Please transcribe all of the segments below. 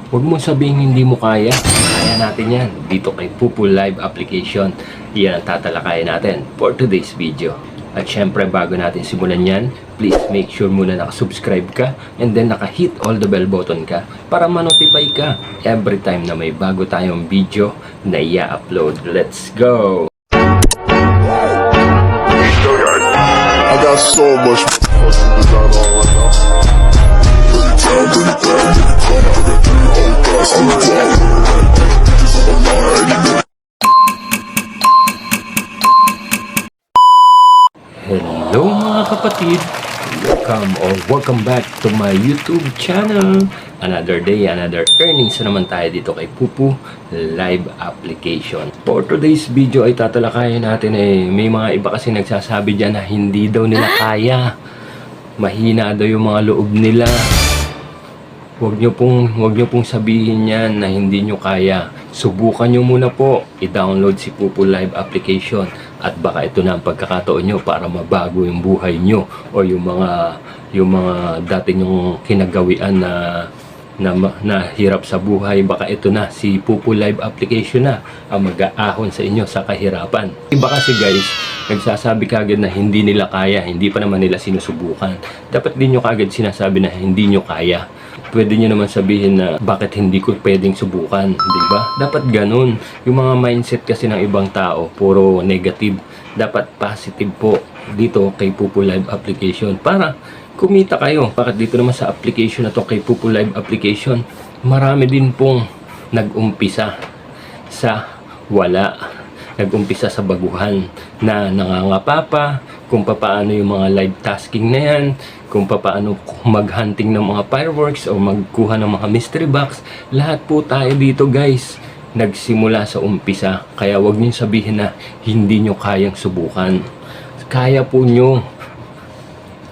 Huwag mo sabihin hindi mo kaya. Kaya natin yan dito kay Pupu Live application. Yan ang tatalakayin natin for today's video. At syempre bago natin simulan yan, please make sure muna nakasubscribe ka and then nakahit all the bell button ka para ma-notify ka every time na may bago tayong video na i-upload. Let's go! I got so much fucking design on right now. Bring it down, bring it down, bring it down, bring it down. Hello mga kapatid! Welcome back to my YouTube channel. Another day, another earnings na naman tayo dito kay Pupu Live application. For today's video ay tatalakayin natin may mga iba kasi nagsasabi dyan na hindi daw nila kaya. Mahina daw yung mga loob nila. Huwag nyo pong sabihin yan na hindi nyo kaya. Subukan nyo muna po. I-download si Pupu Live application. At baka ito na ang pagkakataon nyo para mabago yung buhay nyo. O yung mga dati nyong kinagawian na hirap sa buhay. Baka ito na, si Pupu Live application na ang mag-aahon sa inyo sa kahirapan. Iba kasi guys, nagsasabi kagad na hindi nila kaya. Hindi pa naman nila sinusubukan. Dapat din nyo kagad sinasabi na hindi nyo kaya. Pwede nyo naman sabihin na bakit hindi ko pwedeng subukan, di ba? Dapat ganun. Yung mga mindset kasi ng ibang tao, puro negative. Dapat positive po dito kay Pupu Live application para kumita kayo. Bakit dito naman sa application na to kay Pupu Live application, marami din pong nag-umpisa sa wala. Nag-umpisa sa baguhan na nangangapa kung paano yung mga live tasking na yan, kung paano mag-hunting ng mga fireworks o magkuha ng mga mystery box. Lahat po tayo dito guys nagsimula sa umpisa. Kaya wag niyo sabihin na hindi nyo kayang subukan. Kaya po nyo.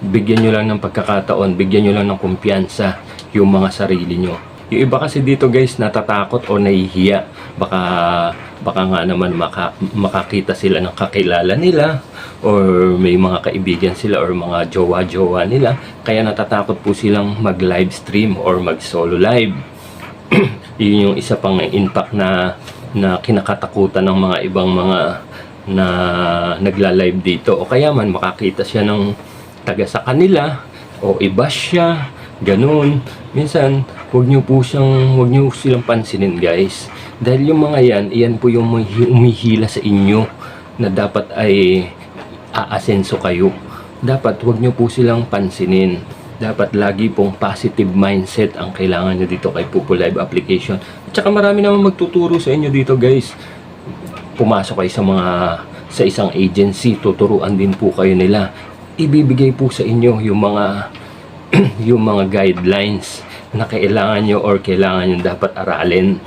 Bigyan nyo lang ng pagkakataon, bigyan nyo lang ng kumpiyansa yung mga sarili nyo. Yung iba kasi dito guys natatakot o nahihiya. Baka nga naman makakita sila ng kakilala nila or may mga kaibigan sila or mga jowa-jowa nila. Kaya natatakot po silang mag-live stream or mag-solo live. Yun yung isa pang impact na kinakatakutan ng mga ibang mga na nagla-live dito. O kaya man makakita siya ng taga sa kanila o iba siya. Ganun. Minsan, huwag nyo silang pansinin guys. Dahil yung mga yan po yung umihila sa inyo na dapat ay aasenso kayo. Dapat huwag nyo po silang pansinin. Dapat lagi pong positive mindset ang kailangan nyo dito kay Pupu Live application. At saka marami naman magtuturo sa inyo dito guys. Pumasok kayo sa isang agency, tuturuan din po kayo nila. Ibibigay po sa inyo yung mga guidelines na kailangan nyo or kailangan nyo dapat aralin.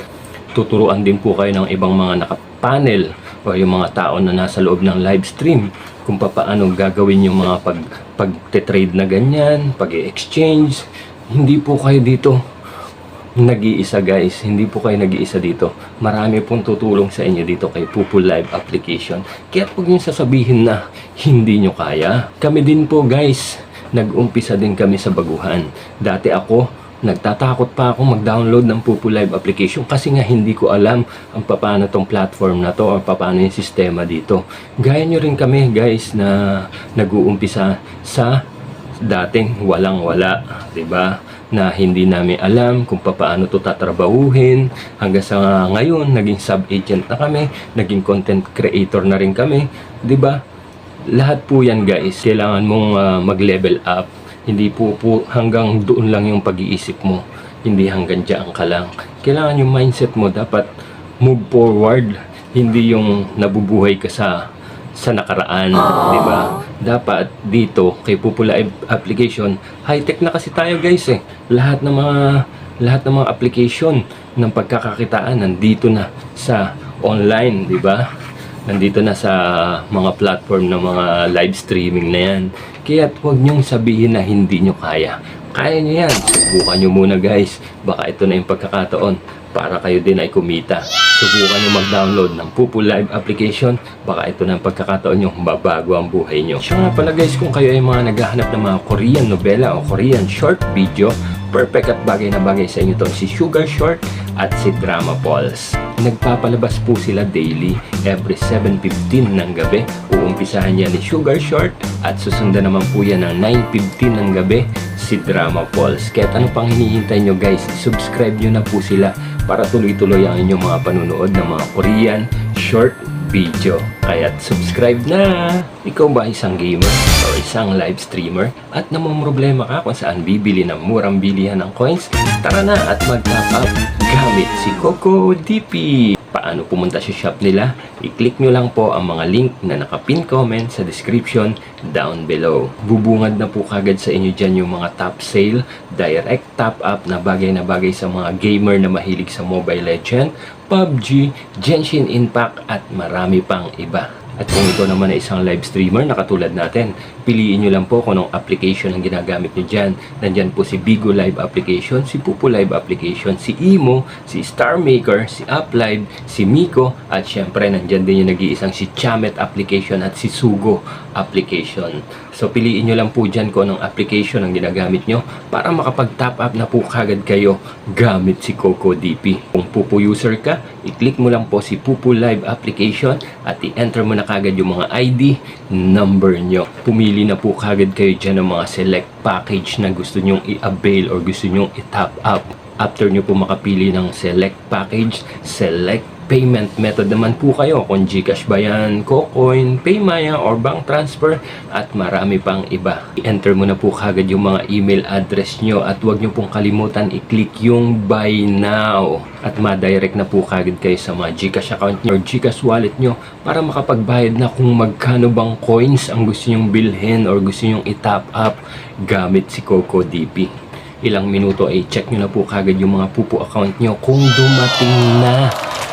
Tuturuan din po kayo ng ibang mga nakapanel o yung mga tao na nasa loob ng live stream kung paano gagawin yung mga pag-trade na ganyan, pag-exchange. Hindi po kayo dito nag-iisa guys. Hindi po kayo nag-iisa dito. Marami pong tutulong sa inyo dito kay Pupu Live application. Kaya huwag nyo sasabihin na hindi nyo kaya. Kami din po guys, nag-umpisa din kami sa baguhan. Dati nagtatakot pa ako mag-download ng Pupu Live application kasi nga hindi ko alam ang paano tong platform na to o paano yung sistema dito. Gaya nyo rin kami guys na nag-uumpisa sa dating walang-wala, diba? Na hindi namin alam kung paano to tatrabahuhin hanggang sa ngayon naging sub-agent na kami, naging content creator na rin kami, diba? Lahat po yan guys, kailangan mong mag-level up. Hindi po hanggang doon lang yung pag-iisip mo. Hindi hanggang diyan ka lang. Kailangan yung mindset mo dapat move forward. Hindi yung nabubuhay ka sa nakaraan, di ba? Dapat dito kay Pupu Live application, high-tech na kasi tayo guys eh. Lahat ng mga application ng pagkakakitaan nandito na sa online, di ba? Nandito na sa mga platform ng mga live streaming na yan. Kaya huwag nyong sabihin na hindi nyo kaya. Kaya nyo yan. Subukan nyo muna guys. Baka ito na yung pagkakataon para kayo din ay kumita. Subukan nyo mag-download ng Pupu Live application. Baka ito na ang pagkakataon nyo mabago ang buhay nyo. Siya nga pala guys, kung kayo ay mga naghahanap ng mga Korean novela o Korean short video, Perfect at bagay na bagay sa inyo to si Sugar Short at si Drama Pulse. Nagpapalabas po sila daily, every 7:15 ng gabi. Uumpisahan yan ni Sugar Short at susundan naman po yan ng 9:15 ng gabi si Drama Pulse. Kahit ano pang hinihintay nyo guys, subscribe nyo na po sila para tuloy-tuloy ang inyong mga panunood ng mga Korean short video. Kaya't subscribe na! Ikaw ba isang gamer o isang live streamer at namumroblema ka kung saan bibili ng murang bilihan ng coins? Tara na at mag-top up gamit si Coco DP. Paano pumunta sa shop nila? I-click nyo lang po ang mga link na nakapin comment sa description down below. Bubungad na po kagad sa inyo dyan yung mga top sale, direct top up na bagay sa mga gamer na mahilig sa Mobile Legend, PUBG, Genshin Impact at marami pang iba. At kung ito naman ay isang live streamer na katulad natin, piliin nyo lang po kung anong application ang ginagamit nyo dyan. Nandyan po si Bigo Live application, si Pupo Live application, si Imo, si Star Maker, si Uplive, si Miko, at syempre nandyan din yung nag-iisang si Chamet application at si Sugo application. So piliin nyo lang po dyan kung anong application ang ginagamit nyo para makapag-top up na po kagad kayo gamit si Coco DP. Kung Pupo user ka, i-click mo lang po si Pupo Live application at i-enter mo na kagad yung mga ID number nyo. Pumili na po kagad kayo dyan ng mga select package na gusto nyong i-avail or gusto nyong i-top up. After nyo po makapili ng select package, select payment method naman po kayo. Kung GCash ba yan, Cocoin, Paymaya, or bank transfer, at marami pang iba. I-enter mo na po kagad yung mga email address nyo at huwag nyo pong kalimutan i-click yung buy now. At ma-direct na po kagad kayo sa mga GCash account nyo or GCash wallet nyo para makapagbayad na kung magkano bang coins ang gusto nyong bilhin or gusto nyong i-top up gamit si Coco DP. Ilang minuto ay check nyo na po kagad yung mga Pupo account nyo kung dumating na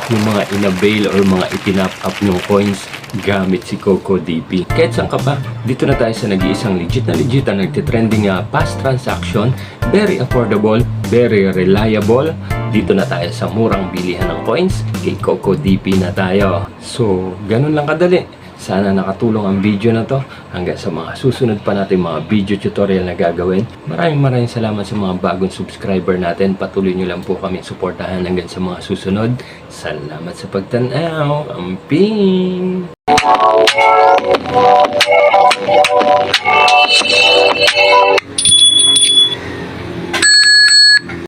yung mga in-avail or mga itinap up ng coins gamit si Coco DP. Kahit saan ka pa, dito na tayo sa nag-iisang legit na nagtitrending fast transaction, very affordable, very reliable. Dito na tayo sa murang bilihan ng coins, kay Coco DP na tayo. So, ganun lang kadali. Sana nakatulong ang video na to. Hanggang sa mga susunod pa natin mga video tutorial na gagawin. Maraming salamat sa mga bagong subscriber natin. Patuloy nyo lang po kami suportahan hanggang sa mga susunod. Salamat sa pagtanaw. Amping!